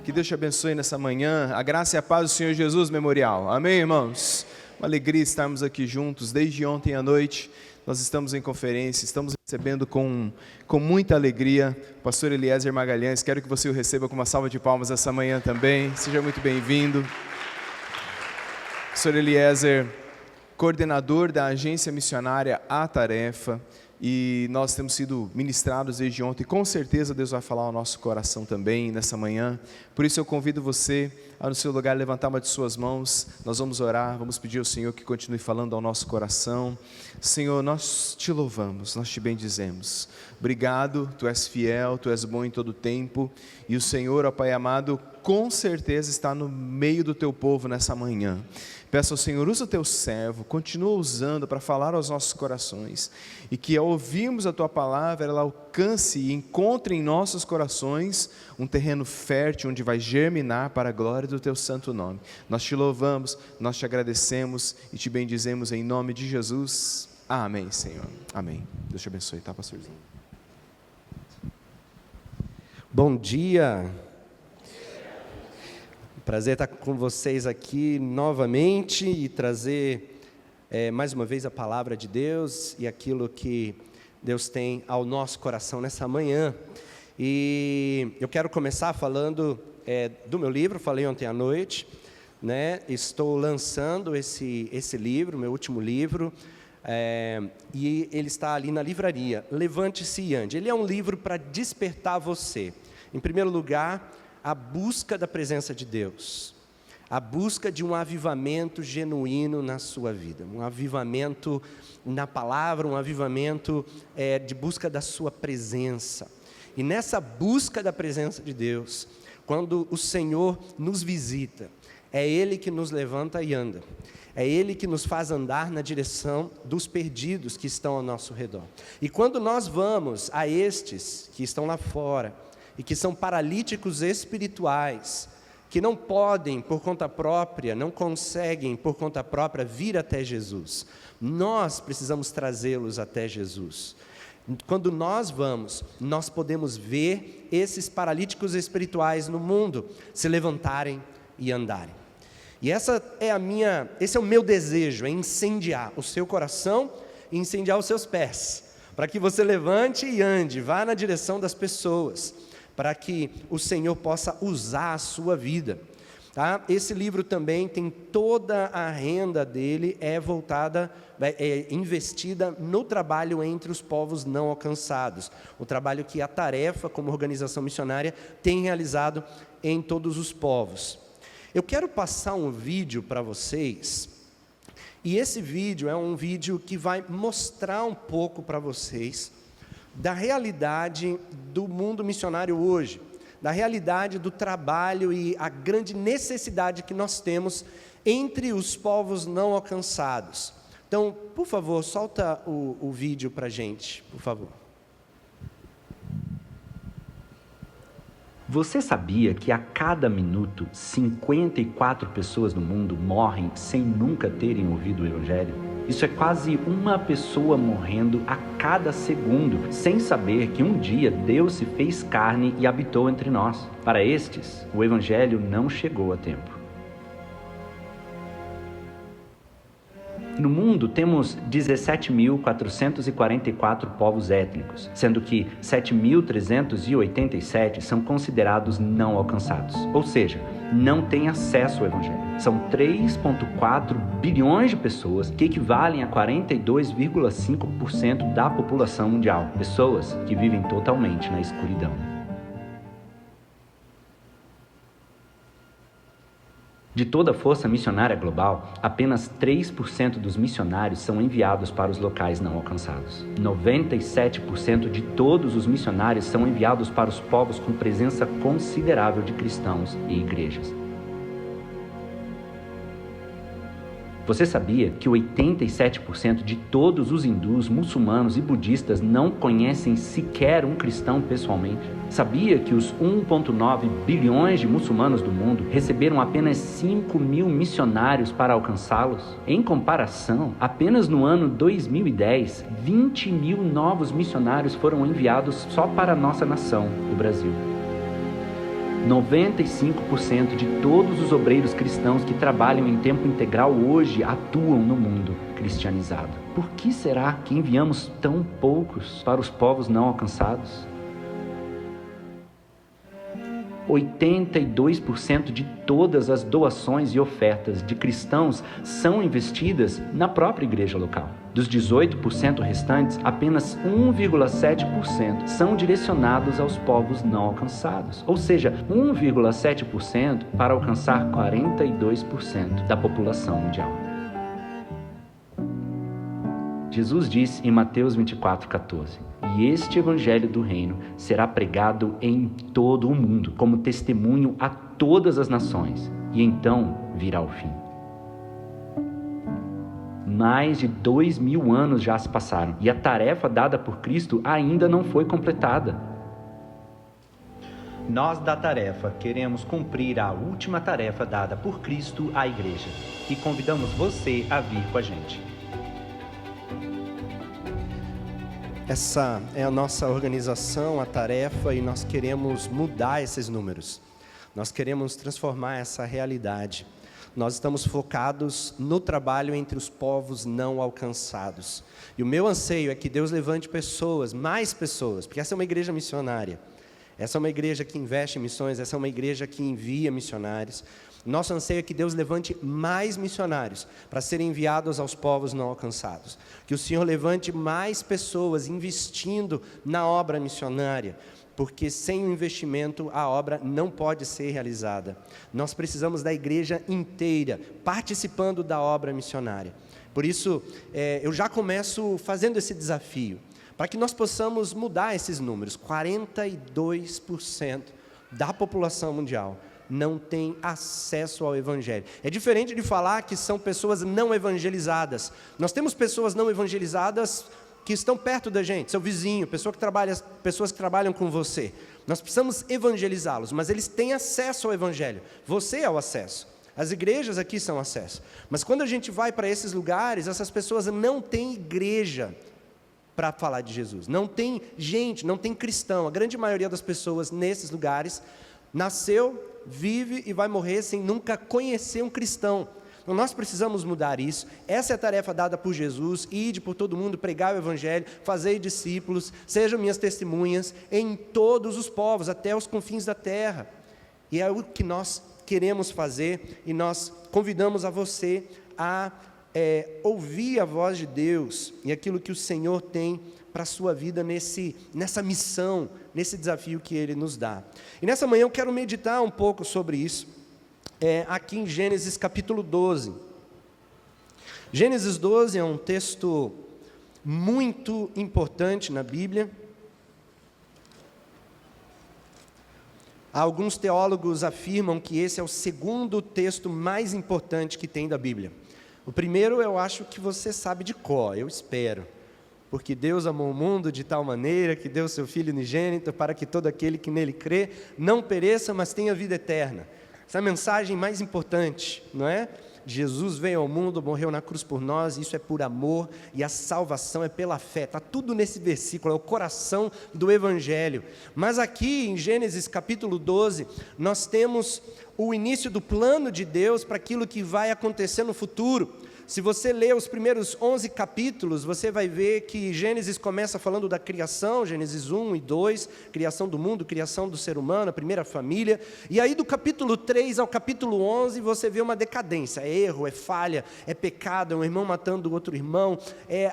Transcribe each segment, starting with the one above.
Que Deus te abençoe nessa manhã. A graça e a paz do Senhor Jesus Memorial. Amém, irmãos? Uma alegria estarmos aqui juntos. Desde ontem à noite, nós estamos em conferência, estamos recebendo com muita alegria o pastor Eliezer Magalhães. Quero que você o receba com uma salva de palmas essa manhã também. Seja muito bem-vindo. Pastor Eliezer, coordenador da agência missionária A Tarefa. E nós temos sido ministrados desde ontem. Com certeza Deus vai falar ao nosso coração também nessa manhã. Por isso eu convido você a no seu lugar levantar uma de suas mãos. Nós vamos orar, vamos pedir ao Senhor que continue falando ao nosso coração. Senhor, nós te louvamos, nós te bendizemos. Obrigado, Tu és fiel, Tu és bom em todo tempo. E o Senhor, ó Pai amado, com certeza está no meio do Teu povo nessa manhã. Peço ao Senhor, usa o Teu servo, continua usando para falar aos nossos corações, e que ao ouvirmos a Tua palavra, ela alcance e encontre em nossos corações um terreno fértil, onde vai germinar para a glória do Teu santo nome. Nós te louvamos, nós te agradecemos e te bendizemos em nome de Jesus. Amém, Senhor. Amém. Deus te abençoe, tá, pastorzinho? Bom dia. Prazer estar com vocês aqui novamente e trazer mais uma vez a palavra de Deus e aquilo que Deus tem ao nosso coração nessa manhã. E eu quero começar falando do meu livro, falei ontem à noite, né? Estou lançando esse livro, meu último livro, e ele está ali na livraria, Levante-se e Ande. Ele é um livro para despertar você. Em primeiro lugar, a busca da presença de Deus, a busca de um avivamento genuíno na sua vida, um avivamento na palavra, um avivamento de busca da sua presença. E nessa busca da presença de Deus, quando o Senhor nos visita, é Ele que nos levanta e anda, é Ele que nos faz andar na direção dos perdidos que estão ao nosso redor. E quando nós vamos a estes que estão lá fora, e que são paralíticos espirituais, que não podem por conta própria, não conseguem por conta própria vir até Jesus, nós precisamos trazê-los até Jesus. Quando nós vamos, nós podemos ver esses paralíticos espirituais no mundo se levantarem e andarem. E esse é o meu desejo, é incendiar o seu coração e incendiar os seus pés, para que você levante e ande, vá na direção das pessoas, para que o Senhor possa usar a sua vida, tá? Esse livro também tem toda a renda dele, investida no trabalho entre os povos não alcançados, o trabalho que a Tarefa, como organização missionária, tem realizado em todos os povos. Eu quero passar um vídeo para vocês, e esse vídeo é um vídeo que vai mostrar um pouco para vocês da realidade do mundo missionário hoje, da realidade do trabalho e a grande necessidade que nós temos entre os povos não alcançados. Então, por favor, solta o vídeo para a gente, por favor. Você sabia que a cada minuto, 54 pessoas no mundo morrem sem nunca terem ouvido o Evangelho? Isso é quase uma pessoa morrendo a cada segundo, sem saber que um dia Deus se fez carne e habitou entre nós. Para estes, o Evangelho não chegou a tempo. No mundo, temos 17.444 povos étnicos, sendo que 7.387 são considerados não alcançados, ou seja, não têm acesso ao Evangelho. São 3,4 bilhões de pessoas, que equivalem a 42,5% da população mundial, pessoas que vivem totalmente na escuridão. De toda a força missionária global, apenas 3% dos missionários são enviados para os locais não alcançados. 97% de todos os missionários são enviados para os povos com presença considerável de cristãos e igrejas. Você sabia que 87% de todos os hindus, muçulmanos e budistas não conhecem sequer um cristão pessoalmente? Sabia que os 1,9 bilhões de muçulmanos do mundo receberam apenas 5 mil missionários para alcançá-los? Em comparação, apenas no ano 2010, 20 mil novos missionários foram enviados só para a nossa nação, o Brasil. 95% de todos os obreiros cristãos que trabalham em tempo integral hoje atuam no mundo cristianizado. Por que será que enviamos tão poucos para os povos não alcançados? 82% de todas as doações e ofertas de cristãos são investidas na própria igreja local. Dos 18% restantes, apenas 1,7% são direcionados aos povos não alcançados. Ou seja, 1,7% para alcançar 42% da população mundial. Jesus disse em Mateus 24,14: "E este evangelho do reino será pregado em todo o mundo, como testemunho a todas as nações, e então virá o fim." Mais de 2000 anos já se passaram, e a tarefa dada por Cristo ainda não foi completada. Nós da tarefa queremos cumprir a última tarefa dada por Cristo à igreja, e convidamos você a vir com a gente. Essa é a nossa organização, a tarefa, e nós queremos mudar esses números. Nós queremos transformar essa realidade. Nós estamos focados no trabalho entre os povos não alcançados. E o meu anseio é que Deus levante pessoas, mais pessoas, porque essa é uma igreja missionária. Essa é uma igreja que investe em missões, essa é uma igreja que envia missionários. Nosso anseio é que Deus levante mais missionários para serem enviados aos povos não alcançados. Que o Senhor levante mais pessoas investindo na obra missionária, porque sem o investimento a obra não pode ser realizada. Nós precisamos da igreja inteira participando da obra missionária. Por isso, eu já começo fazendo esse desafio, para que nós possamos mudar esses números. 42% da população mundial não tem acesso ao Evangelho. É diferente de falar que são pessoas não evangelizadas. Nós temos pessoas não evangelizadas que estão perto da gente, seu vizinho, pessoas que trabalham com você. Nós precisamos evangelizá-los, mas eles têm acesso ao Evangelho. Você é o acesso. As igrejas aqui são acesso. Mas quando a gente vai para esses lugares, essas pessoas não têm igreja para falar de Jesus. Não tem gente, não tem cristão. A grande maioria das pessoas nesses lugares nasceu, vive e vai morrer sem nunca conhecer um cristão. Então nós precisamos mudar isso. Essa é a tarefa dada por Jesus: ide por todo mundo, pregar o Evangelho, fazei discípulos, sejam minhas testemunhas em todos os povos, até os confins da terra. E é o que nós queremos fazer, e nós convidamos a você a ouvir a voz de Deus e aquilo que o Senhor tem para a sua vida nessa missão, nesse desafio que Ele nos dá. E nessa manhã eu quero meditar um pouco sobre isso, aqui em Gênesis capítulo 12. Gênesis 12 é um texto muito importante na Bíblia. Alguns teólogos afirmam que esse é o segundo texto mais importante que tem da Bíblia. O primeiro eu acho que você sabe de cor, eu espero. Porque Deus amou o mundo de tal maneira que deu seu Filho unigênito para que todo aquele que nele crê não pereça, mas tenha vida eterna. Essa é a mensagem mais importante, não é? Jesus veio ao mundo, morreu na cruz por nós, isso é por amor, e a salvação é pela fé. Está tudo nesse versículo, é o coração do Evangelho. Mas aqui em Gênesis capítulo 12, nós temos o início do plano de Deus para aquilo que vai acontecer no futuro. Se você ler os primeiros 11 capítulos, você vai ver que Gênesis começa falando da criação, Gênesis 1 e 2, criação do mundo, criação do ser humano, a primeira família. E aí do capítulo 3 ao capítulo 11, você vê uma decadência, é erro, é falha, é pecado, é um irmão matando o outro irmão,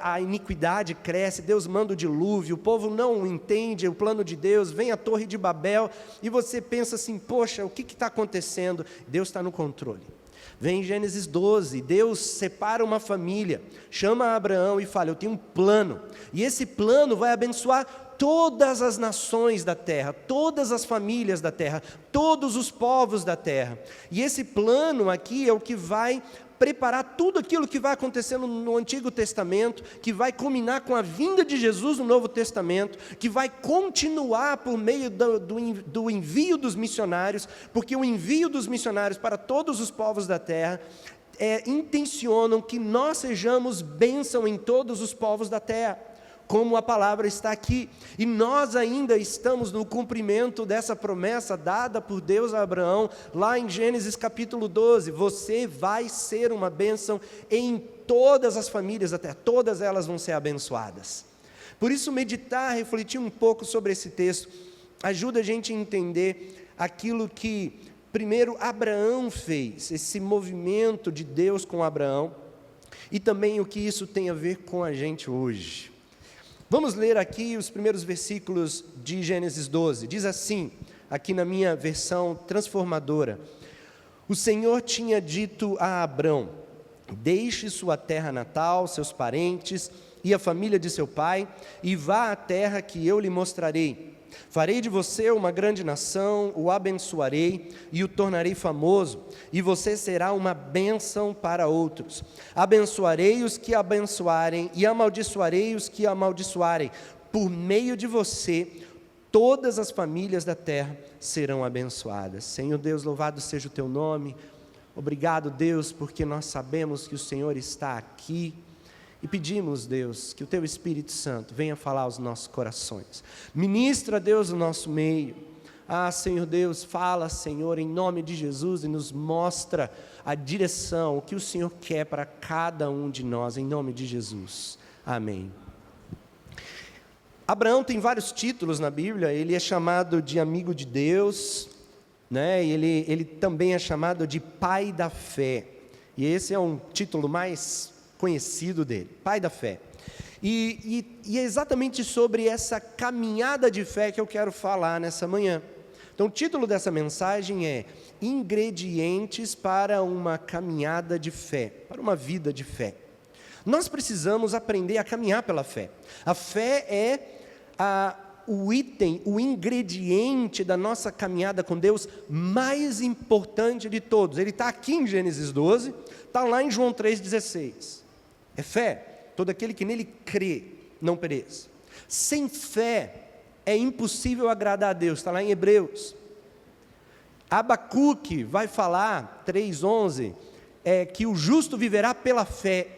a iniquidade cresce, Deus manda o dilúvio, o povo não entende o plano de Deus, vem a Torre de Babel, e você pensa assim, poxa, o que está acontecendo? Deus está no controle. Vem em Gênesis 12, Deus separa uma família, chama Abraão e fala, eu tenho um plano, e esse plano vai abençoar todas as nações da terra, todas as famílias da terra, todos os povos da terra, e esse plano aqui é o que vai preparar tudo aquilo que vai acontecendo no Antigo Testamento, que vai culminar com a vinda de Jesus no Novo Testamento, que vai continuar por meio do envio dos missionários, porque o envio dos missionários para todos os povos da terra intencionam que nós sejamos bênção em todos os povos da terra. como a palavra está aqui. E nós ainda estamos no cumprimento dessa promessa dada por Deus a Abraão, lá em Gênesis capítulo 12. Você vai ser uma bênção em todas as famílias da terra, todas elas vão ser abençoadas. Por isso, meditar, refletir um pouco sobre esse texto, ajuda a gente a entender aquilo que, primeiro, Abraão fez, esse movimento de Deus com Abraão, e também o que isso tem a ver com a gente hoje. Vamos ler aqui os primeiros versículos de Gênesis 12. Diz assim, aqui na minha versão transformadora: o Senhor tinha dito a Abrão: deixe sua terra natal, seus parentes e a família de seu pai, e vá à terra que eu lhe mostrarei. Farei de você uma grande nação, o abençoarei e o tornarei famoso, e você será uma bênção para outros. Abençoarei os que abençoarem e amaldiçoarei os que amaldiçoarem. Por meio de você, todas as famílias da terra serão abençoadas. Senhor Deus, louvado seja o teu nome. Obrigado, Deus, porque nós sabemos que o Senhor está aqui. E pedimos, Deus, que o Teu Espírito Santo venha falar aos nossos corações. Ministra, Deus, o nosso meio. Senhor Deus, fala, Senhor, em nome de Jesus, e nos mostra a direção, o que o Senhor quer para cada um de nós, em nome de Jesus. Amém. Abraão tem vários títulos na Bíblia. Ele é chamado de amigo de Deus, né? Ele também é chamado de pai da fé. E esse é um título mais conhecido dele, pai da fé. E é exatamente sobre essa caminhada de fé que eu quero falar nessa manhã. Então, o título dessa mensagem é Ingredientes para uma caminhada de fé, para uma vida de fé. Nós precisamos aprender a caminhar pela fé. A fé é o item, o ingrediente da nossa caminhada com Deus mais importante de todos. Ele está aqui em Gênesis 12, está lá em João 3,16. É fé, todo aquele que nele crê, não pereça. Sem fé, é impossível agradar a Deus, está lá em Hebreus. Abacuque vai falar, 3,11, que o justo viverá pela fé.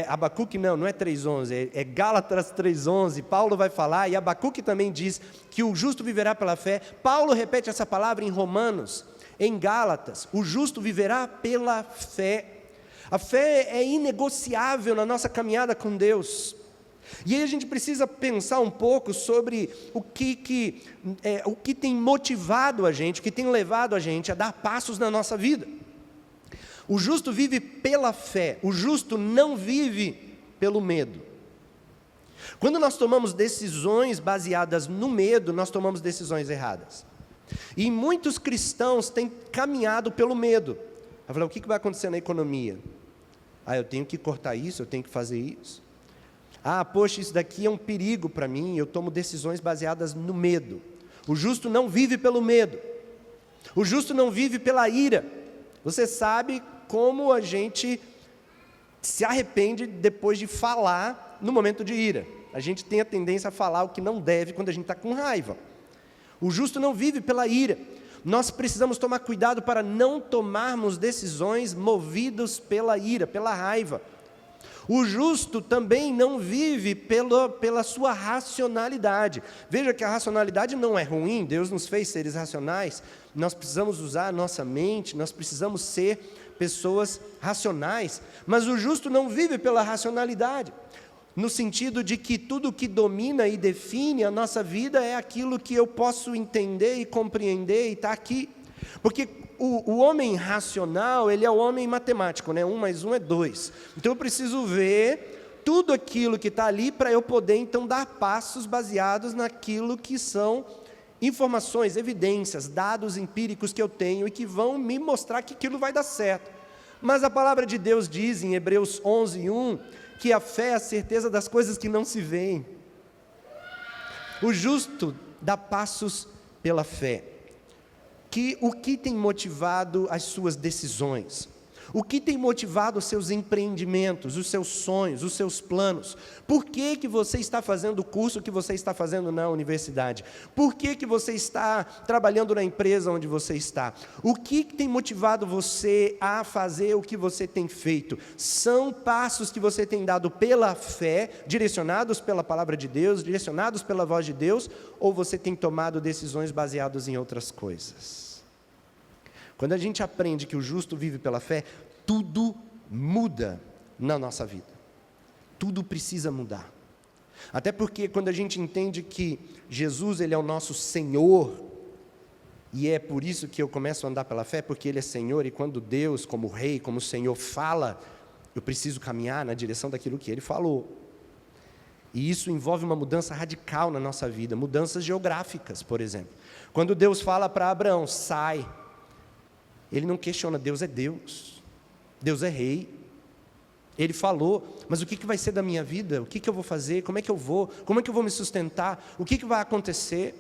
Abacuque não é 3,11, é Gálatas 3,11, Paulo vai falar, e Abacuque também diz que o justo viverá pela fé. Paulo repete essa palavra em Romanos, em Gálatas, o justo viverá pela fé. A fé é inegociável na nossa caminhada com Deus. E aí a gente precisa pensar um pouco sobre o que tem motivado a gente, o que tem levado a gente a dar passos na nossa vida. O justo vive pela fé, o justo não vive pelo medo. Quando nós tomamos decisões baseadas no medo, nós tomamos decisões erradas. E muitos cristãos têm caminhado pelo medo. Eu falei, o que vai acontecer na economia? Eu tenho que cortar isso, eu tenho que fazer isso. Poxa, isso daqui é um perigo para mim, eu tomo decisões baseadas no medo. O justo não vive pelo medo. O justo não vive pela ira. Você sabe como a gente se arrepende depois de falar no momento de ira. A gente tem a tendência a falar o que não deve quando a gente está com raiva. O justo não vive pela ira. Nós precisamos tomar cuidado para não tomarmos decisões movidos pela ira, pela raiva. O justo também não vive pela sua racionalidade. Veja que a racionalidade não é ruim, Deus nos fez seres racionais. Nós precisamos usar a nossa mente, nós precisamos ser pessoas racionais. Mas o justo não vive pela racionalidade, no sentido de que tudo que domina e define a nossa vida é aquilo que eu posso entender e compreender e está aqui. Porque o homem racional, ele é o homem matemático, né? 1 mais 1 é 2. Então eu preciso ver tudo aquilo que está ali para eu poder então dar passos baseados naquilo que são informações, evidências, dados empíricos que eu tenho e que vão me mostrar que aquilo vai dar certo. Mas a palavra de Deus diz em Hebreus 11:1 que a fé é a certeza das coisas que não se veem. O justo dá passos pela fé. O que tem motivado as suas decisões? O que tem motivado os seus empreendimentos, os seus sonhos, os seus planos? Por que que você está fazendo o curso que você está fazendo na universidade? Por que que você está trabalhando na empresa onde você está? O que tem motivado você a fazer o que você tem feito? São passos que você tem dado pela fé, direcionados pela palavra de Deus, direcionados pela voz de Deus, ou você tem tomado decisões baseadas em outras coisas? Quando a gente aprende que o justo vive pela fé, tudo muda na nossa vida. Tudo precisa mudar. Até porque quando a gente entende que Jesus, Ele é o nosso Senhor, e é por isso que eu começo a andar pela fé, porque Ele é Senhor, e quando Deus, como Rei, como Senhor, fala, eu preciso caminhar na direção daquilo que Ele falou. E isso envolve uma mudança radical na nossa vida, mudanças geográficas, por exemplo. Quando Deus fala para Abraão, sai, Ele não questiona, Deus é Deus, Deus é Rei. Ele falou, mas o que vai ser da minha vida? O que eu vou fazer? Como é que eu vou? Como é que eu vou me sustentar? O que vai acontecer?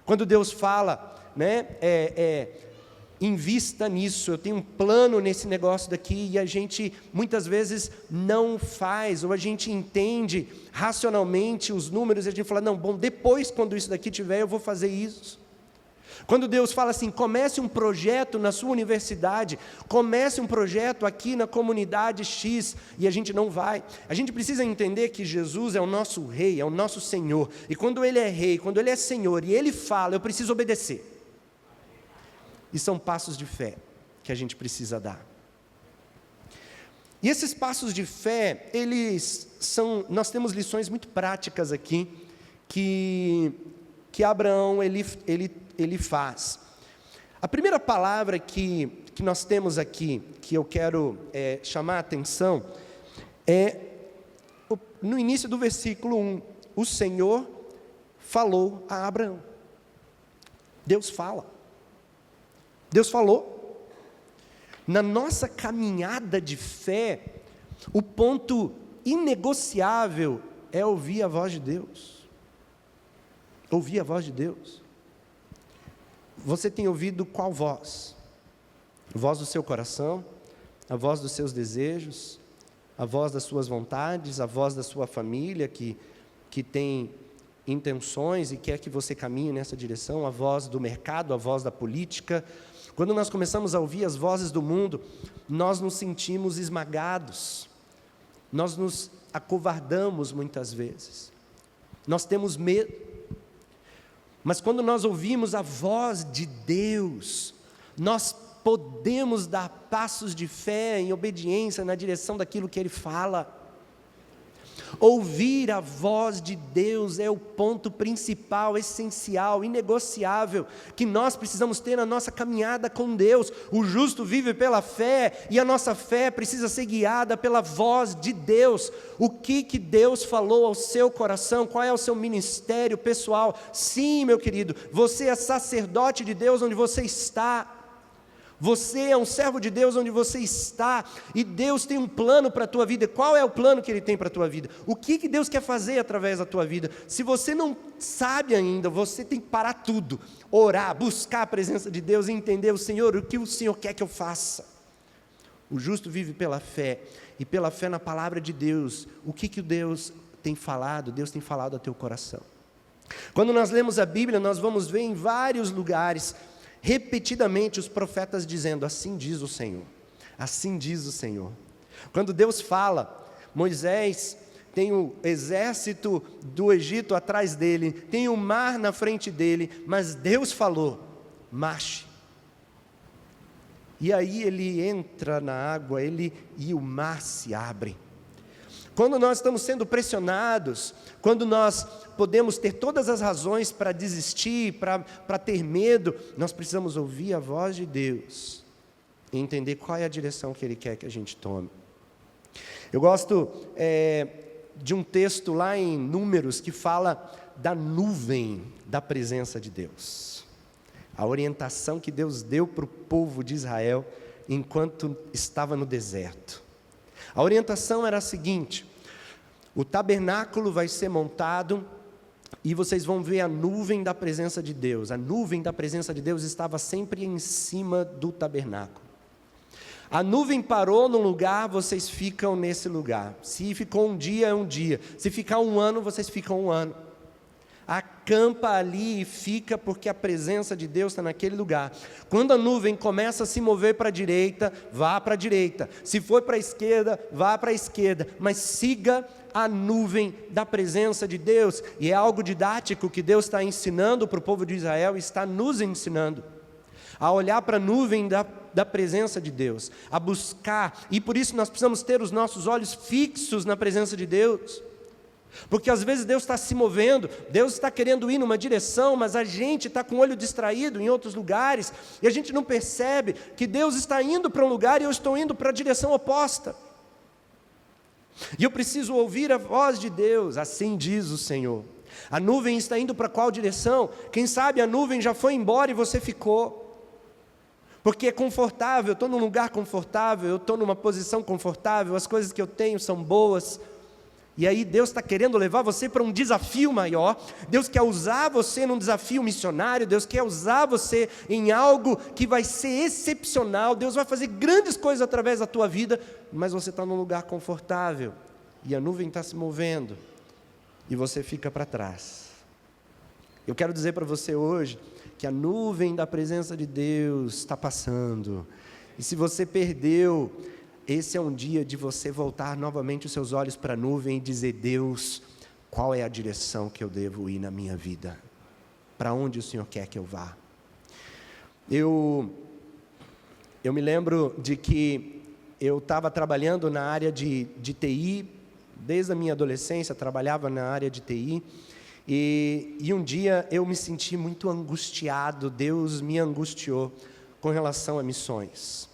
Quando Deus fala, né, invista nisso, eu tenho um plano nesse negócio daqui, e a gente muitas vezes não faz, ou a gente entende racionalmente os números, e a gente fala, não, bom, depois quando isso daqui tiver, eu vou fazer isso. Quando Deus fala assim, comece um projeto na sua universidade, comece um projeto aqui na comunidade X, e a gente não vai. A gente precisa entender que Jesus é o nosso Rei, é o nosso Senhor, e quando Ele é Rei, quando Ele é Senhor, e Ele fala, eu preciso obedecer. E são passos de fé que a gente precisa dar. E esses passos de fé, nós temos lições muito práticas aqui, que Abraão, ele faz. A primeira palavra que nós temos aqui, que eu quero chamar a atenção, é no início do versículo 1, o Senhor falou a Abraão. Deus fala. Deus falou. Na nossa caminhada de fé, o ponto inegociável é ouvir a voz de Deus. Ouvir a voz de Deus. Você tem ouvido qual voz? A voz do seu coração, a voz dos seus desejos, a voz das suas vontades, a voz da sua família que tem intenções e quer que você caminhe nessa direção, a voz do mercado, a voz da política. Quando nós começamos a ouvir as vozes do mundo, nós nos sentimos esmagados, nós nos acovardamos muitas vezes, nós temos medo. Mas quando nós ouvimos a voz de Deus, nós podemos dar passos de fé em obediência na direção daquilo que Ele fala. Ouvir a voz de Deus é o ponto principal, essencial, inegociável, que nós precisamos ter na nossa caminhada com Deus. O justo vive pela fé, e a nossa fé precisa ser guiada pela voz de Deus. O que Deus falou ao seu coração? Qual é o seu ministério pessoal? Sim, meu querido, você é sacerdote de Deus onde você está. Você é um servo de Deus onde você está, e Deus tem um plano para a tua vida. Qual é o plano que Ele tem para a tua vida? O que Deus quer fazer através da tua vida? Se você não sabe ainda, você tem que parar tudo, orar, buscar a presença de Deus e entender o Senhor, o que o Senhor quer que eu faça. O justo vive pela fé, e pela fé na palavra de Deus. O que Deus tem falado? Deus tem falado ao teu coração. Quando nós lemos a Bíblia, nós vamos ver em vários lugares, repetidamente, os profetas dizendo, assim diz o Senhor, assim diz o Senhor. Quando Deus fala, Moisés tem o exército do Egito atrás dele, tem o mar na frente dele, mas Deus falou, marche. E aí ele entra na água, e o mar se abre. Quando nós estamos sendo pressionados, quando nós podemos ter todas as razões para desistir, para ter medo, nós precisamos ouvir a voz de Deus e entender qual é a direção que Ele quer que a gente tome. Eu gosto de um texto lá em Números que fala da nuvem da presença de Deus. A orientação que Deus deu para o povo de Israel enquanto estava no deserto. A orientação era a seguinte: o tabernáculo vai ser montado e vocês vão ver a nuvem da presença de Deus. A nuvem da presença de Deus estava sempre em cima do tabernáculo. A nuvem parou num lugar, vocês ficam nesse lugar. Se ficou um dia, é um dia. Se ficar um ano, vocês ficam um ano. Acampa ali e fica, porque a presença de Deus está naquele lugar. Quando a nuvem começa a se mover para a direita, vá para a direita. Se for para a esquerda, vá para a esquerda. Mas siga a nuvem da presença de Deus. E é algo didático que Deus está ensinando para o povo de Israel e está nos ensinando. A olhar para a nuvem da presença de Deus. A buscar. E por isso nós precisamos ter os nossos olhos fixos na presença de Deus. Porque às vezes Deus está se movendo, Deus está querendo ir numa direção, mas a gente está com o olho distraído em outros lugares, e a gente não percebe que Deus está indo para um lugar e eu estou indo para a direção oposta. E eu preciso ouvir a voz de Deus, assim diz o Senhor. A nuvem está indo para qual direção? Quem sabe a nuvem já foi embora e você ficou. Porque é confortável, eu estou num lugar confortável, eu estou numa posição confortável, as coisas que eu tenho são boas. E aí Deus está querendo levar você para um desafio maior. Deus quer usar você num desafio missionário. Deus quer usar você em algo que vai ser excepcional. Deus vai fazer grandes coisas através da tua vida, mas você está num lugar confortável, e a nuvem está se movendo, e você fica para trás. Eu quero dizer para você hoje, que a nuvem da presença de Deus está passando, e se você perdeu, esse é um dia de você voltar novamente os seus olhos para a nuvem e dizer: Deus, qual é a direção que eu devo ir na minha vida? Para onde o Senhor quer que eu vá? Eu me lembro de que eu estava trabalhando na área de TI, desde a minha adolescência, trabalhava na área de TI, e um dia eu me senti muito angustiado, Deus me angustiou com relação a missões.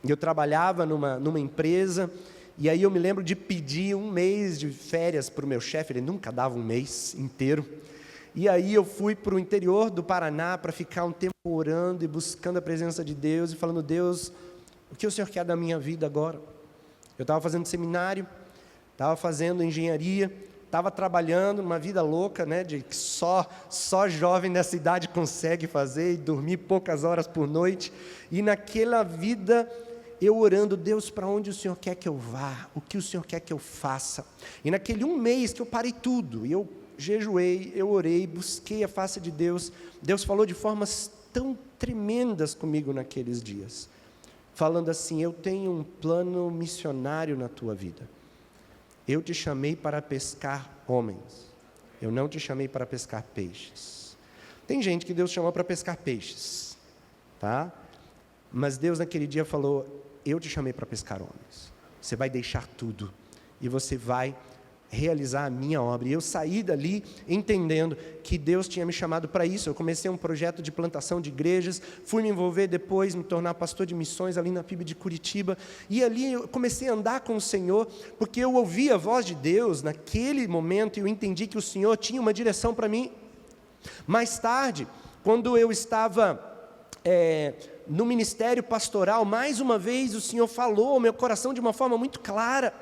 Eu trabalhava numa empresa, e aí eu me lembro de pedir 1 mês de férias para o meu chefe, ele nunca dava 1 mês inteiro, e aí eu fui para o interior do Paraná para ficar um tempo orando e buscando a presença de Deus, e falando: Deus, o que o Senhor quer da minha vida agora? Eu estava fazendo seminário, estava fazendo engenharia, estava trabalhando uma vida louca, né, de que só jovem nessa idade consegue fazer, e dormir poucas horas por noite, e naquela vida eu orando: Deus, para onde o Senhor quer que eu vá? O que o Senhor quer que eu faça? E naquele 1 mês que eu parei tudo, eu jejuei, eu orei, busquei a face de Deus, Deus falou de formas tão tremendas comigo naqueles dias, falando assim: eu tenho um plano missionário na tua vida, eu te chamei para pescar homens, eu não te chamei para pescar peixes. Tem gente que Deus chamou para pescar peixes, tá? Mas Deus naquele dia falou: eu te chamei para pescar homens, você vai deixar tudo, e você vai realizar a minha obra. E eu saí dali entendendo que Deus tinha me chamado para isso. Eu comecei um projeto de plantação de igrejas, fui me envolver depois, me tornar pastor de missões ali na PIB de Curitiba, e ali eu comecei a andar com o Senhor, porque eu ouvi a voz de Deus naquele momento, e eu entendi que o Senhor tinha uma direção para mim. Mais tarde, quando eu estava no ministério pastoral, mais uma vez o Senhor falou ao meu coração de uma forma muito clara.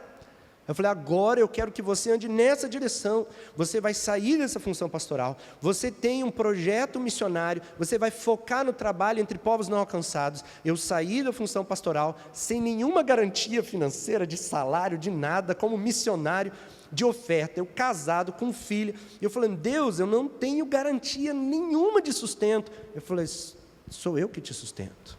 Eu falei: agora eu quero que você ande nessa direção, você vai sair dessa função pastoral, você tem um projeto missionário, você vai focar no trabalho entre povos não alcançados. Eu saí da função pastoral sem nenhuma garantia financeira, de salário, de nada, como missionário, de oferta, eu casado, com filho, e eu falei: Deus, eu não tenho garantia nenhuma de sustento. Eu falei: sou eu que te sustento.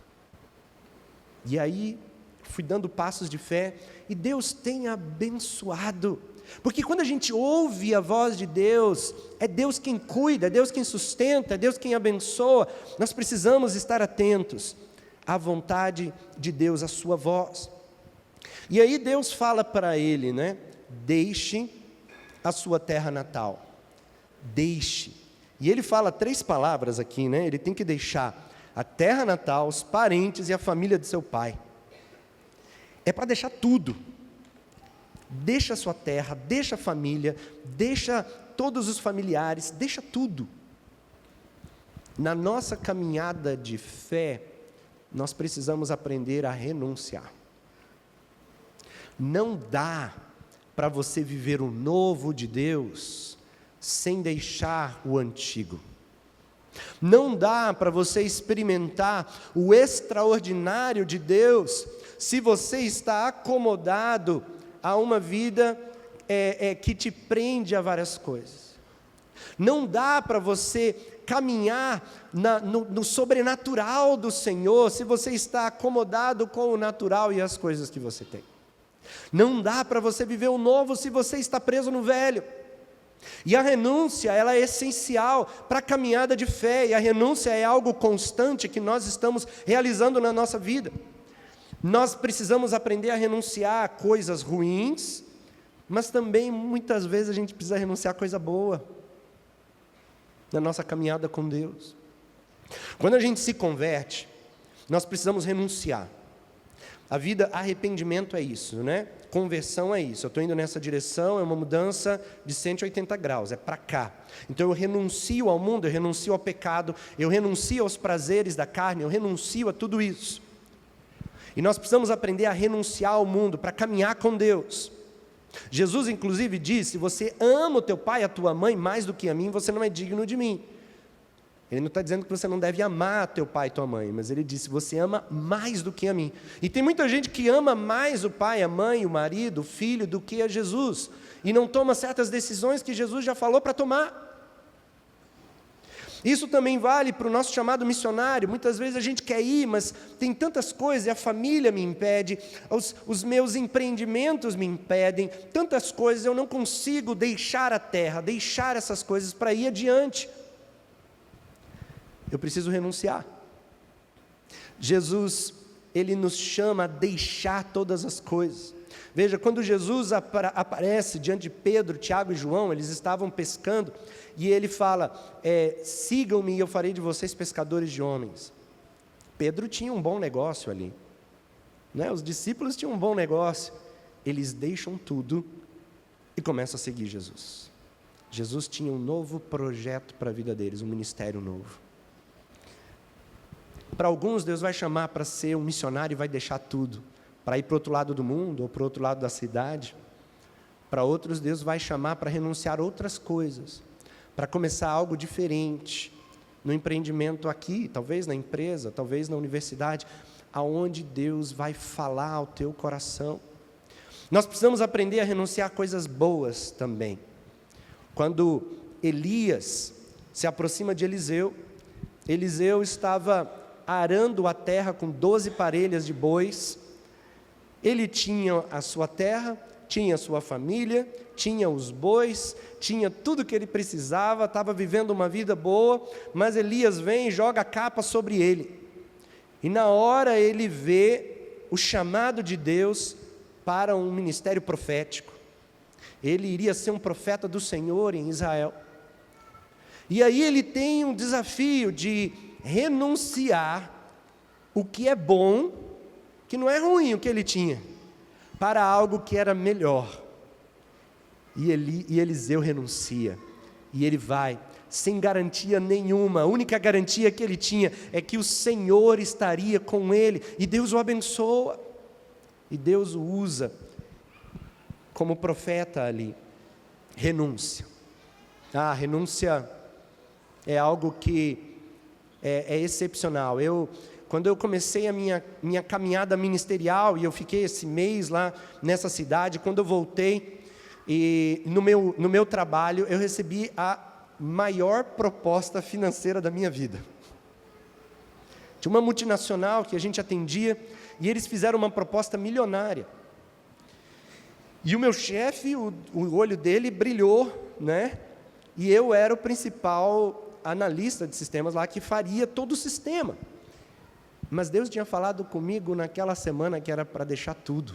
E aí fui dando passos de fé, e Deus tem abençoado, porque quando a gente ouve a voz de Deus, é Deus quem cuida, é Deus quem sustenta, é Deus quem abençoa. Nós precisamos estar atentos à vontade de Deus, à sua voz. E aí Deus fala para ele, né? Deixe a sua terra natal, deixe. E ele fala 3 palavras aqui, né? Ele tem que deixar a terra natal, os parentes e a família de seu pai. É para deixar tudo. Deixa a sua terra, deixa a família, deixa todos os familiares, deixa tudo. Na nossa caminhada de fé, nós precisamos aprender a renunciar. Não dá para você viver o novo de Deus sem deixar o antigo. Não dá para você experimentar o extraordinário de Deus se você está acomodado a uma vida que te prende a várias coisas. Não dá para você caminhar no sobrenatural do Senhor se você está acomodado com o natural e as coisas que você tem. Não dá para você viver o novo se você está preso no velho. E a renúncia, ela é essencial para a caminhada de fé, e a renúncia é algo constante que nós estamos realizando na nossa vida. Nós precisamos aprender a renunciar a coisas ruins, mas também muitas vezes a gente precisa renunciar a coisa boa na nossa caminhada com Deus. Quando a gente se converte, nós precisamos renunciar. A vida, arrependimento é isso, né? Conversão é isso. Eu estou indo nessa direção, é uma mudança de 180 graus, é para cá. Então eu renuncio ao mundo, eu renuncio ao pecado, eu renuncio aos prazeres da carne, eu renuncio a tudo isso. E nós precisamos aprender a renunciar ao mundo para caminhar com Deus. Jesus inclusive disse: se você ama o teu pai e a tua mãe mais do que a mim, você não é digno de mim. Ele não está dizendo que você não deve amar teu pai e tua mãe, mas ele disse: você ama mais do que a mim. E tem muita gente que ama mais o pai, a mãe, o marido, o filho, do que a Jesus, e não toma certas decisões que Jesus já falou para tomar. Isso também vale para o nosso chamado missionário. Muitas vezes a gente quer ir, mas tem tantas coisas, e a família me impede, os meus empreendimentos me impedem, tantas coisas, eu não consigo deixar a terra, deixar essas coisas para ir adiante. Eu preciso renunciar. Jesus, Ele nos chama a deixar todas as coisas. Veja, quando Jesus aparece diante de Pedro, Tiago e João, eles estavam pescando, e Ele fala: sigam-me e eu farei de vocês pescadores de homens. Pedro tinha um bom negócio ali, né? Os discípulos tinham um bom negócio. Eles deixam tudo e começam a seguir Jesus. Jesus tinha um novo projeto para a vida deles, um ministério novo. Para alguns, Deus vai chamar para ser um missionário e vai deixar tudo, para ir para o outro lado do mundo ou para o outro lado da cidade. Para outros, Deus vai chamar para renunciar a outras coisas, para começar algo diferente, no empreendimento aqui, talvez na empresa, talvez na universidade, aonde Deus vai falar ao teu coração. Nós precisamos aprender a renunciar a coisas boas também. Quando Elias se aproxima de Eliseu, Eliseu estava arando a terra com 12 parelhas de bois. Ele tinha a sua terra, tinha a sua família, tinha os bois, tinha tudo que ele precisava, estava vivendo uma vida boa, mas Elias vem e joga a capa sobre ele. E na hora ele vê o chamado de Deus para um ministério profético. Ele iria ser um profeta do Senhor em Israel. E aí ele tem um desafio de renunciar o que é bom, que não é ruim o que ele tinha, para algo que era melhor. E Eliseu renuncia, e ele vai, sem garantia nenhuma. A única garantia que ele tinha é que o Senhor estaria com ele, e Deus o abençoa, e Deus o usa como profeta ali. Renúncia. A renúncia é algo que é excepcional. Quando eu comecei a minha caminhada ministerial, e eu fiquei esse mês lá nessa cidade, quando eu voltei, e no meu trabalho, eu recebi a maior proposta financeira da minha vida. Tinha uma multinacional que a gente atendia, e eles fizeram uma proposta milionária. E o meu chefe, o olho dele brilhou, né? E eu era o principal analista de sistemas lá que faria todo o sistema. Mas Deus tinha falado comigo naquela semana que era para deixar tudo.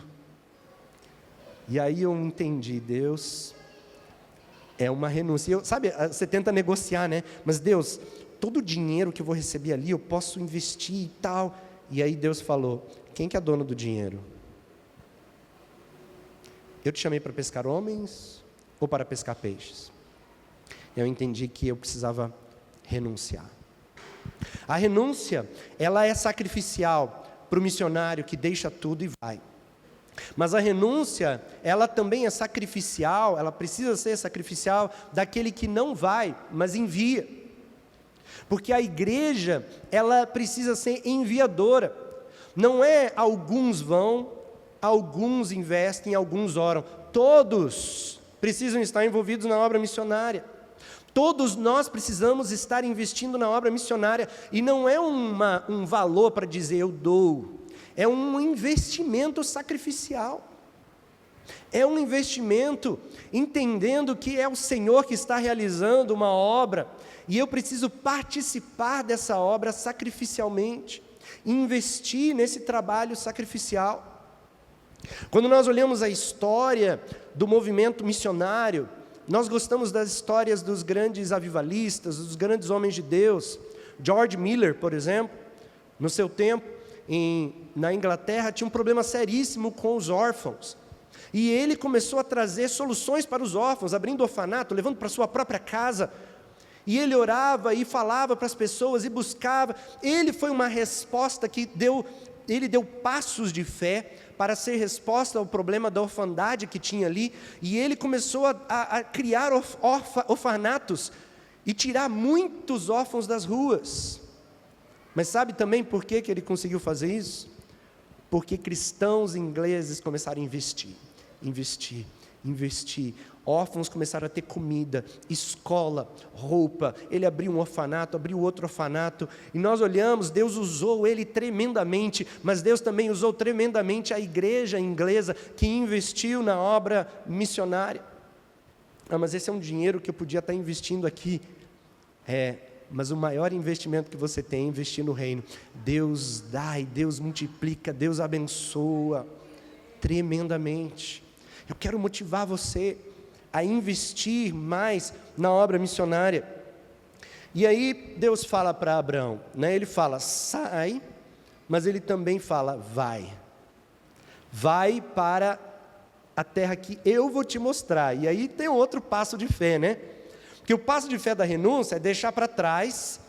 E aí eu entendi, Deus é uma renúncia. Sabe, você tenta negociar, né? Mas Deus, todo o dinheiro que eu vou receber ali, eu posso investir e tal. E aí Deus falou: quem que é dono do dinheiro? Eu te chamei para pescar homens ou para pescar peixes? Eu entendi que eu precisava renunciar. A renúncia, ela é sacrificial para o missionário que deixa tudo e vai. Mas a renúncia, ela também é sacrificial, ela precisa ser sacrificial daquele que não vai, mas envia. Porque a igreja, ela precisa ser enviadora. Não é alguns vão, alguns investem, alguns oram. Todos precisam estar envolvidos na obra missionária. Todos nós precisamos estar investindo na obra missionária. E não é um valor para dizer eu dou. É um investimento sacrificial. É um investimento entendendo que é o Senhor que está realizando uma obra. E eu preciso participar dessa obra sacrificialmente. Investir nesse trabalho sacrificial. Quando nós olhamos a história do movimento missionário, nós gostamos das histórias dos grandes avivalistas, dos grandes homens de Deus. George Miller, por exemplo, no seu tempo, na Inglaterra, tinha um problema seríssimo com os órfãos. E ele começou a trazer soluções para os órfãos, abrindo orfanato, levando para a sua própria casa. E ele orava e falava para as pessoas e buscava. Ele foi uma resposta que ele deu passos de fé para ser resposta ao problema da orfandade que tinha ali. E ele começou a criar orfanatos e tirar muitos órfãos das ruas. Mas sabe também por que ele conseguiu fazer isso? Porque cristãos ingleses começaram a investir. Órfãos começaram a ter comida, escola, roupa. Ele abriu um orfanato, abriu outro orfanato. E nós olhamos, Deus usou ele tremendamente, mas Deus também usou tremendamente a igreja inglesa que investiu na obra missionária. Mas esse é um dinheiro que eu podia estar investindo aqui. Mas o maior investimento que você tem é investir no reino. Deus dá e Deus multiplica, Deus abençoa tremendamente. Eu quero motivar você a investir mais na obra missionária. E aí Deus fala para Abraão, ele fala, sai, mas ele também fala, vai para a terra que eu vou te mostrar. E aí tem outro passo de fé, Porque o passo de fé da renúncia é deixar para trás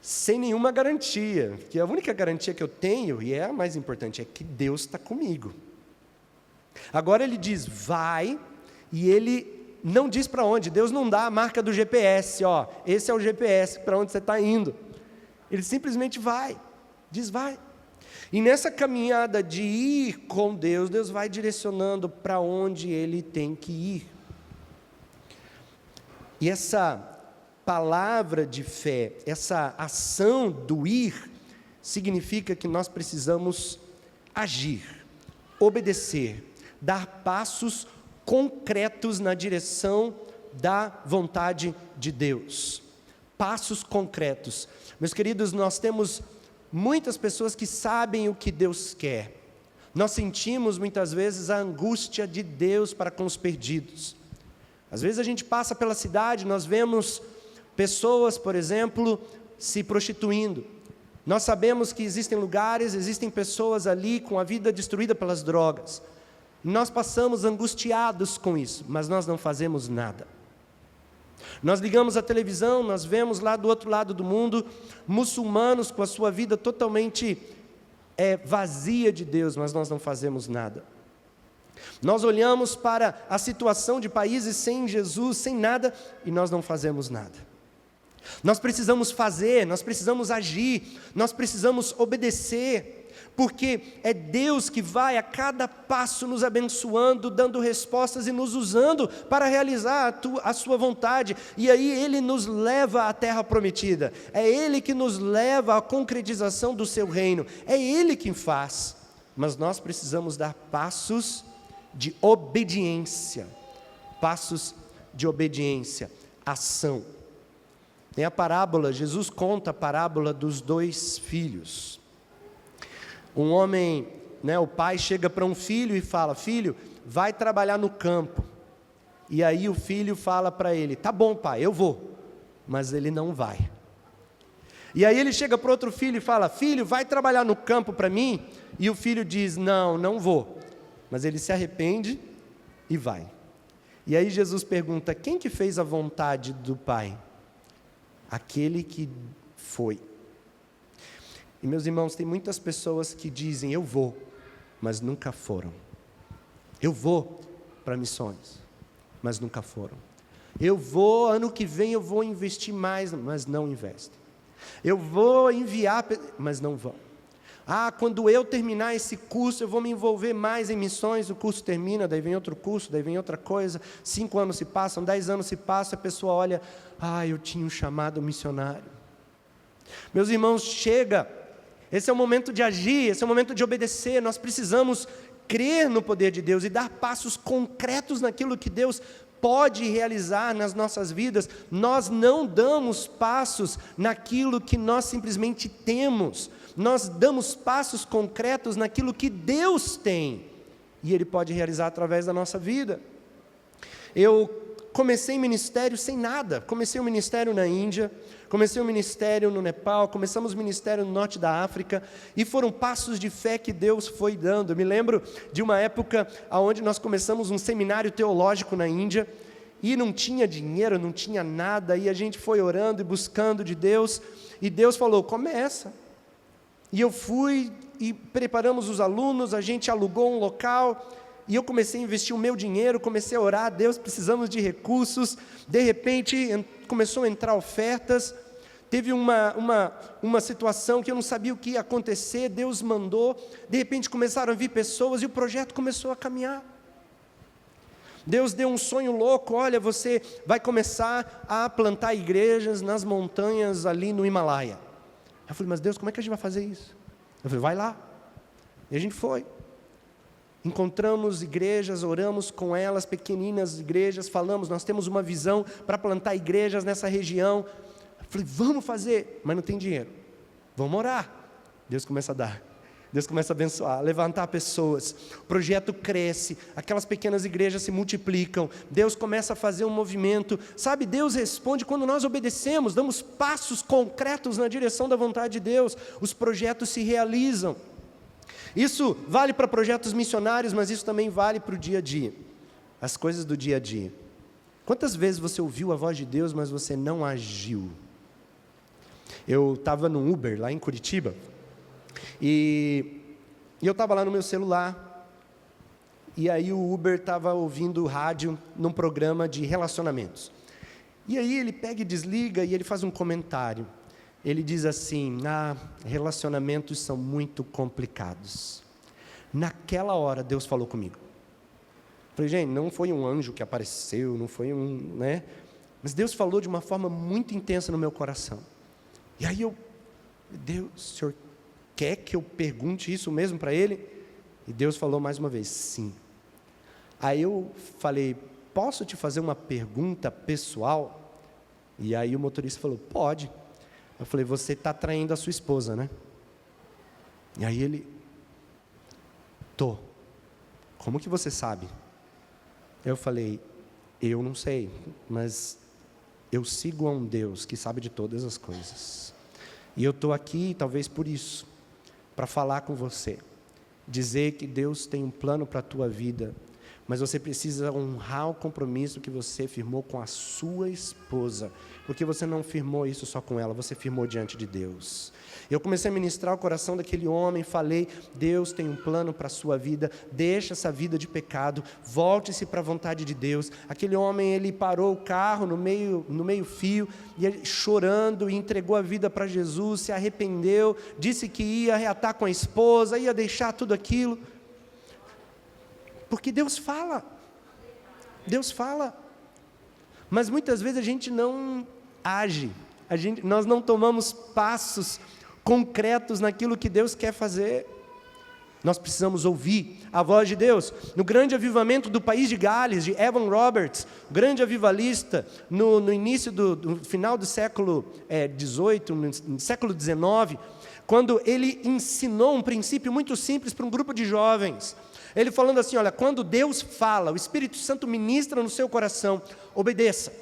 sem nenhuma garantia, porque a única garantia que eu tenho, e é a mais importante, é que Deus está comigo. Agora ele diz, vai, e ele não diz para onde. Deus não dá a marca do GPS, esse é o GPS para onde você está indo. Ele simplesmente diz vai. E nessa caminhada de ir com Deus, Deus vai direcionando para onde ele tem que ir. E essa palavra de fé, essa ação do ir, significa que nós precisamos agir, obedecer, dar passos concretos na direção da vontade de Deus. Passos concretos. Meus queridos, nós temos muitas pessoas que sabem o que Deus quer. Nós sentimos muitas vezes a angústia de Deus para com os perdidos. Às vezes a gente passa pela cidade, nós vemos pessoas, por exemplo, se prostituindo. Nós sabemos que existem lugares, existem pessoas ali com a vida destruída pelas drogas. Nós passamos angustiados com isso, mas nós não fazemos nada. Nós ligamos a televisão, nós vemos lá do outro lado do mundo, muçulmanos com a sua vida totalmente vazia de Deus, mas nós não fazemos nada. Nós olhamos para a situação de países sem Jesus, sem nada, e nós não fazemos nada. Nós precisamos fazer, nós precisamos agir, nós precisamos obedecer, porque é Deus que vai a cada passo nos abençoando, dando respostas e nos usando para realizar a sua vontade, e aí Ele nos leva à terra prometida, é Ele que nos leva à concretização do seu reino, é Ele quem faz, mas nós precisamos dar passos de obediência, ação. Tem a parábola, Jesus conta a parábola dos 2 filhos. Um homem, o pai chega para um filho e fala, filho, vai trabalhar no campo. E aí o filho fala para ele, tá bom pai, eu vou, mas ele não vai. E aí ele chega para outro filho e fala, filho, vai trabalhar no campo para mim? E o filho diz, não vou. Mas ele se arrepende e vai. E aí Jesus pergunta, quem que fez a vontade do pai? Aquele que foi. E meus irmãos, tem muitas pessoas que dizem, eu vou, mas nunca foram. Eu vou para missões, mas nunca foram. Eu vou, ano que vem eu vou investir mais, mas não investem. Eu vou enviar, mas não vão. Quando eu terminar esse curso, eu vou me envolver mais em missões. O curso termina, daí vem outro curso, daí vem outra coisa. 5 anos se passam, 10 anos se passam, a pessoa olha, eu tinha um chamado missionário. Meus irmãos, chega. Esse é o momento de agir, esse é o momento de obedecer. Nós precisamos crer no poder de Deus e dar passos concretos naquilo que Deus pode realizar nas nossas vidas. Nós não damos passos naquilo que nós simplesmente temos. Nós damos passos concretos naquilo que Deus tem, e Ele pode realizar através da nossa vida. Eu comecei ministério sem nada, comecei o ministério na Índia, comecei o ministério no Nepal, começamos o ministério no norte da África, e foram passos de fé que Deus foi dando. Eu me lembro de uma época onde nós começamos um seminário teológico na Índia, e não tinha dinheiro, não tinha nada, e a gente foi orando e buscando de Deus, e Deus falou, começa. E eu fui e preparamos os alunos, a gente alugou um local, e eu comecei a investir o meu dinheiro, comecei a orar, Deus, precisamos de recursos. De repente começou a entrar ofertas, teve uma situação que eu não sabia o que ia acontecer, Deus mandou, de repente começaram a vir pessoas, e o projeto começou a caminhar. Deus deu um sonho louco, olha, você vai começar a plantar igrejas nas montanhas ali no Himalaia. Eu falei, mas Deus, como é que a gente vai fazer isso? Eu falei, vai lá. E a gente foi. Encontramos igrejas, oramos com elas, pequeninas igrejas, falamos, nós temos uma visão para plantar igrejas nessa região. Eu falei, vamos fazer, mas não tem dinheiro. Vamos orar. Deus começa a dar. Deus começa a abençoar, levantar pessoas, o projeto cresce, aquelas pequenas igrejas se multiplicam, Deus começa a fazer um movimento, sabe, Deus responde quando nós obedecemos, damos passos concretos na direção da vontade de Deus, os projetos se realizam. Isso vale para projetos missionários, mas isso também vale para o dia a dia, as coisas do dia a dia. Quantas vezes você ouviu a voz de Deus, mas você não agiu? Eu estava no Uber, lá em Curitiba, e eu estava lá no meu celular, e aí o Uber estava ouvindo rádio num programa de relacionamentos. E aí ele pega e desliga, e ele faz um comentário. Ele diz assim, relacionamentos são muito complicados. Naquela hora, Deus falou comigo. Falei, gente, não foi um anjo que apareceu, não foi né? Mas Deus falou de uma forma muito intensa no meu coração. E aí Deus, o Senhor quer que eu pergunte isso mesmo para Ele? E Deus falou mais uma vez, sim. Aí eu falei, posso te fazer uma pergunta pessoal? E aí o motorista falou, pode. Eu falei, você está traindo a sua esposa, né? E aí ele, tô. Como que você sabe? Eu falei, eu não sei, mas eu sigo a um Deus que sabe de todas as coisas. E eu estou aqui, talvez por isso, para falar com você, dizer que Deus tem um plano para a tua vida, mas você precisa honrar o compromisso que você firmou com a sua esposa, porque você não firmou isso só com ela, você firmou diante de Deus. Eu comecei a ministrar o coração daquele homem, falei, Deus tem um plano para a sua vida, deixa essa vida de pecado, volte-se para a vontade de Deus. Aquele homem, ele parou o carro no meio fio, e ele, chorando, e entregou a vida para Jesus, se arrependeu, disse que ia reatar com a esposa, ia deixar tudo aquilo, porque Deus fala, mas muitas vezes a gente não age, nós não tomamos passos concretos naquilo que Deus quer fazer. Nós precisamos ouvir a voz de Deus. No grande avivamento do país de Gales, de Evan Roberts, grande avivalista, no início do final do século XVIII, no século XIX, quando ele ensinou um princípio muito simples para um grupo de jovens. Ele falando assim, olha, quando Deus fala, o Espírito Santo ministra no seu coração, obedeça.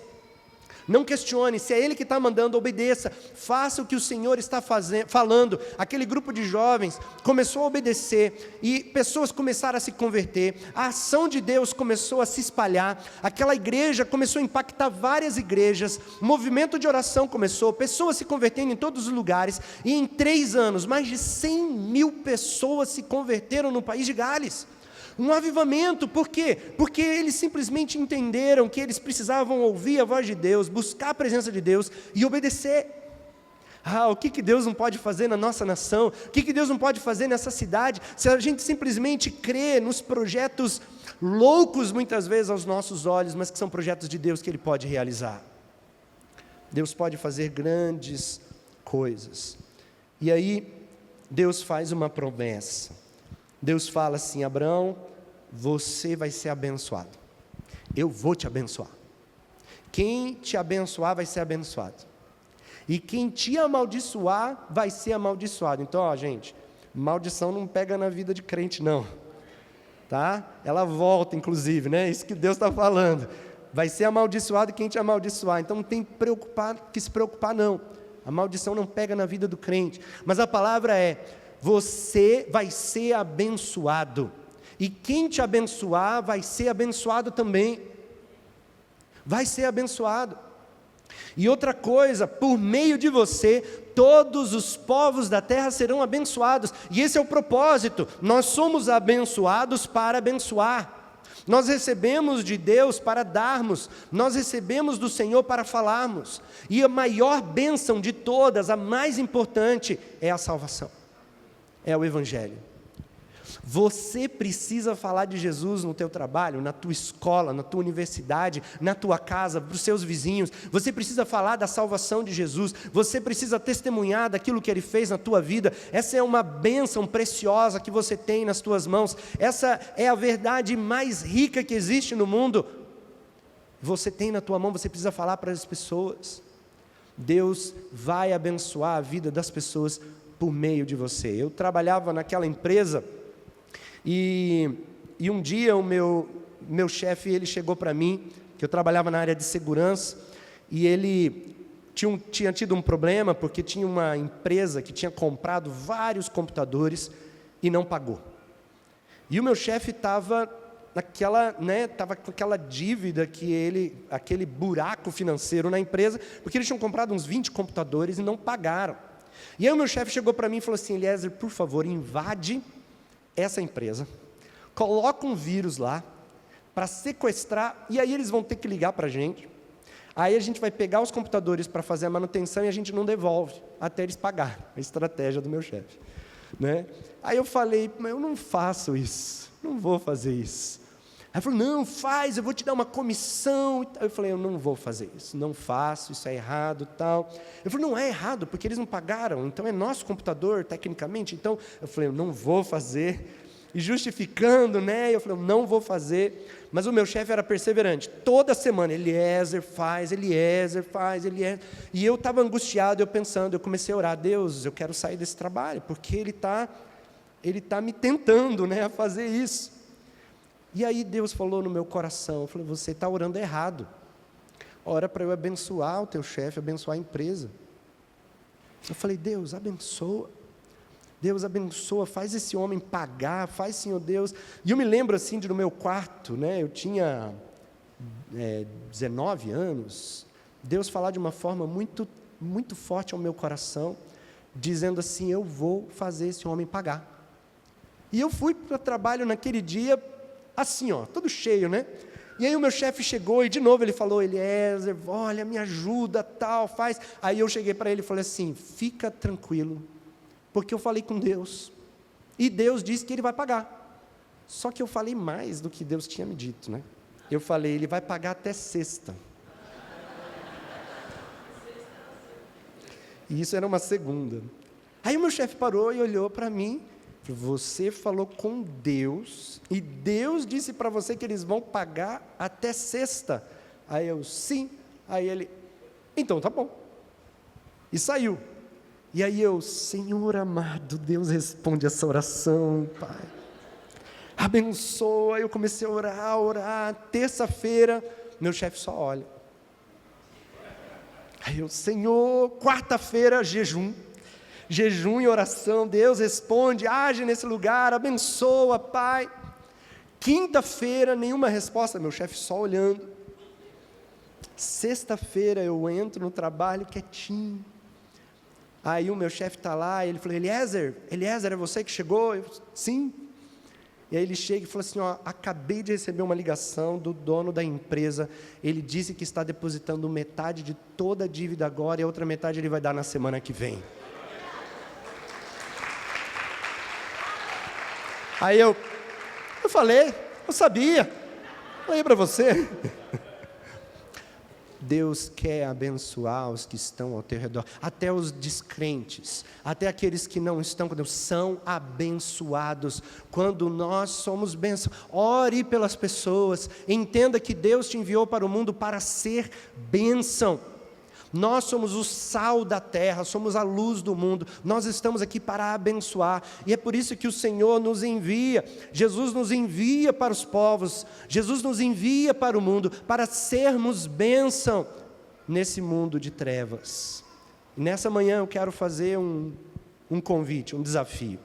Não questione, se é Ele que está mandando, obedeça, faça o que o Senhor está falando. Aquele grupo de jovens começou a obedecer, e pessoas começaram a se converter, a ação de Deus começou a se espalhar, aquela igreja começou a impactar várias igrejas, movimento de oração começou, pessoas se convertendo em todos os lugares, e em 3 anos, mais de 100 mil pessoas se converteram no país de Gales. Um avivamento, por quê? Porque eles simplesmente entenderam que eles precisavam ouvir a voz de Deus, buscar a presença de Deus e obedecer. O que Deus não pode fazer na nossa nação? O que Deus não pode fazer nessa cidade? Se a gente simplesmente crê nos projetos loucos, muitas vezes, aos nossos olhos, mas que são projetos de Deus que Ele pode realizar. Deus pode fazer grandes coisas. E aí, Deus faz uma promessa. Deus fala assim: Abraão, você vai ser abençoado. Eu vou te abençoar. Quem te abençoar vai ser abençoado. E quem te amaldiçoar vai ser amaldiçoado. Então, gente, maldição não pega na vida de crente, não. Tá? Ela volta, inclusive, né? Isso que Deus está falando. Vai ser amaldiçoado quem te amaldiçoar. Então, não tem que se preocupar, não. A maldição não pega na vida do crente. Mas a palavra é: você vai ser abençoado. E quem te abençoar vai ser abençoado também. Vai ser abençoado. E outra coisa, por meio de você, todos os povos da terra serão abençoados. E esse é o propósito. Nós somos abençoados para abençoar. Nós recebemos de Deus para darmos. Nós recebemos do Senhor para falarmos. E a maior bênção de todas, a mais importante, é a salvação. É o Evangelho. Você precisa falar de Jesus no teu trabalho, na tua escola, na tua universidade, na tua casa, para os seus vizinhos. Você precisa falar da salvação de Jesus. Você precisa testemunhar daquilo que Ele fez na tua vida. Essa é uma bênção preciosa que você tem nas tuas mãos. Essa é a verdade mais rica que existe no mundo. Você tem na tua mão, você precisa falar para as pessoas. Deus vai abençoar a vida das pessoas por meio de você. Eu trabalhava naquela empresa e um dia o meu chefe, ele chegou para mim, que eu trabalhava na área de segurança, e ele tinha tido um problema, porque tinha uma empresa que tinha comprado vários computadores e não pagou. E o meu chefe estava estava com aquela dívida aquele buraco financeiro na empresa, porque eles tinham comprado uns 20 computadores e não pagaram. E aí o meu chefe chegou para mim e falou assim: Eliezer, por favor, invade essa empresa, coloca um vírus lá, para sequestrar, e aí eles vão ter que ligar para a gente, aí a gente vai pegar os computadores para fazer a manutenção e a gente não devolve, até eles pagarem. A estratégia do meu chefe, né? Aí eu falei: mas eu não faço isso, não vou fazer isso. Aí ele falou: não, faz, eu vou te dar uma comissão. Aí eu falei: eu não vou fazer isso, não faço, isso é errado, tal. Ele falou: não é errado, porque eles não pagaram, então é nosso computador, tecnicamente. Então, eu falei: eu não vou fazer. E justificando, né, eu falei: eu não vou fazer. Mas o meu chefe era perseverante, toda semana: Eliezer, faz, Eliezer, faz, Eliezer. E eu estava angustiado, eu comecei a orar: Deus, eu quero sair desse trabalho, porque ele tá me tentando, né, a fazer isso. E aí Deus falou no meu coração, eu falei: você está orando errado. Ora para eu abençoar o teu chefe, abençoar a empresa. Eu falei: Deus, abençoa. Deus abençoa, faz esse homem pagar, faz, Senhor Deus. E eu me lembro assim, no meu quarto, né, eu tinha 19 anos, Deus falar de uma forma muito, muito forte ao meu coração, dizendo assim: eu vou fazer esse homem pagar. E eu fui para o trabalho naquele dia, assim, todo cheio, né? E aí o meu chefe chegou e de novo ele falou: Eliezer, olha, me ajuda, tal, faz. Aí eu cheguei para ele e falei assim: fica tranquilo, porque eu falei com Deus, e Deus disse que Ele vai pagar. Só que eu falei mais do que Deus tinha me dito, né? Eu falei: Ele vai pagar até sexta. E isso era uma segunda. Aí o meu chefe parou e olhou para mim: você falou com Deus, e Deus disse para você que eles vão pagar até sexta? Aí eu: sim. Aí ele: então tá bom. E saiu. E aí eu: Senhor amado, Deus responde essa oração, Pai. Abençoa. Eu comecei a orar. Terça-feira, meu chefe só olha. Aí eu: Senhor, quarta-feira, jejum e oração, Deus responde, age nesse lugar, abençoa, Pai. Quinta-feira, nenhuma resposta, meu chefe só olhando. Sexta-feira eu entro no trabalho quietinho. Aí o meu chefe está lá, ele falou: Eliezer, é você que chegou? Eu: sim. E aí ele chega e fala assim, acabei de receber uma ligação do dono da empresa, ele disse que está depositando metade de toda a dívida agora e a outra metade ele vai dar na semana que vem. Aí eu falei, eu sabia, falei para você. Deus quer abençoar os que estão ao teu redor, até os descrentes, até aqueles que não estão com Deus, são abençoados quando nós somos bênção. Ore pelas pessoas, entenda que Deus te enviou para o mundo para ser bênção. Nós somos o sal da terra, somos a luz do mundo, nós estamos aqui para abençoar, e é por isso que o Senhor nos envia, Jesus nos envia para os povos, Jesus nos envia para o mundo, para sermos bênção nesse mundo de trevas. E nessa manhã eu quero fazer um convite, um desafio,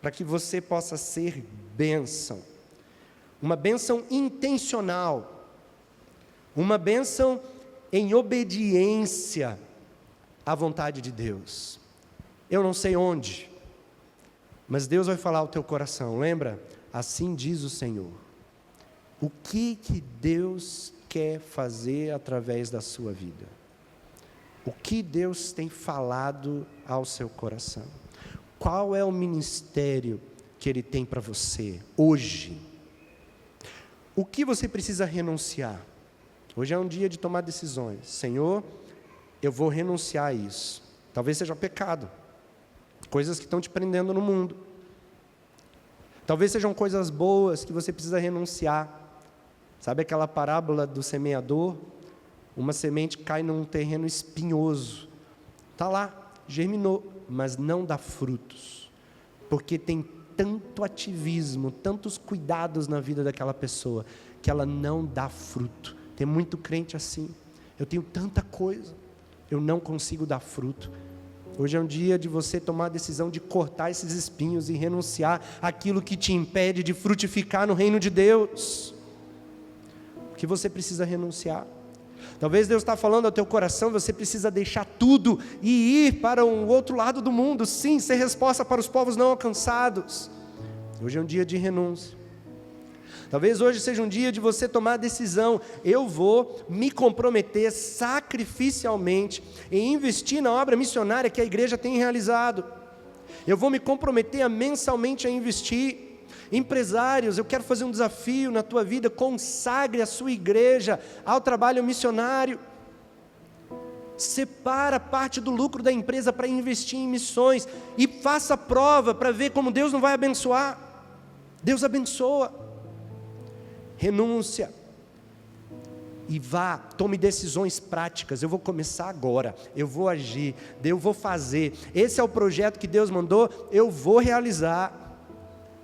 para que você possa ser bênção, uma bênção intencional, uma bênção em obediência à vontade de Deus. Eu não sei onde, mas Deus vai falar ao teu coração, lembra? Assim diz o Senhor. O que Deus quer fazer através da sua vida? O que Deus tem falado ao seu coração? Qual é o ministério que Ele tem para você hoje? O que você precisa renunciar? Hoje é um dia de tomar decisões. Senhor, eu vou renunciar a isso. Talvez seja pecado, coisas que estão te prendendo no mundo. Talvez sejam coisas boas que você precisa renunciar. Sabe aquela parábola do semeador? Uma semente cai num terreno espinhoso. Está lá, germinou, mas não dá frutos. Porque tem tanto ativismo, tantos cuidados na vida daquela pessoa, que ela não dá fruto. Tem muito crente assim, eu tenho tanta coisa, eu não consigo dar fruto. Hoje é um dia de você tomar a decisão de cortar esses espinhos e renunciar àquilo que te impede de frutificar no reino de Deus. O que você precisa renunciar? Talvez Deus está falando ao teu coração, você precisa deixar tudo e ir para um outro lado do mundo, sim, ser resposta para os povos não alcançados. Hoje é um dia de renúncia. Talvez hoje seja um dia de você tomar a decisão, eu vou me comprometer sacrificialmente em investir na obra missionária que a igreja tem realizado. Eu vou me comprometer mensalmente a investir. Empresários, eu quero fazer um desafio na tua vida, consagre a sua igreja ao trabalho missionário. Separa parte do lucro da empresa para investir em missões e faça prova para ver como Deus não vai abençoar. Deus abençoa. Renúncia e vá, tome decisões práticas. Eu vou começar agora, eu vou agir, eu vou fazer, esse é o projeto que Deus mandou, eu vou realizar.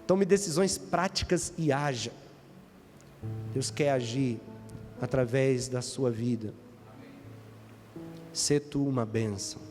Tome decisões práticas e haja. Deus quer agir através da sua vida. Sê tu uma bênção.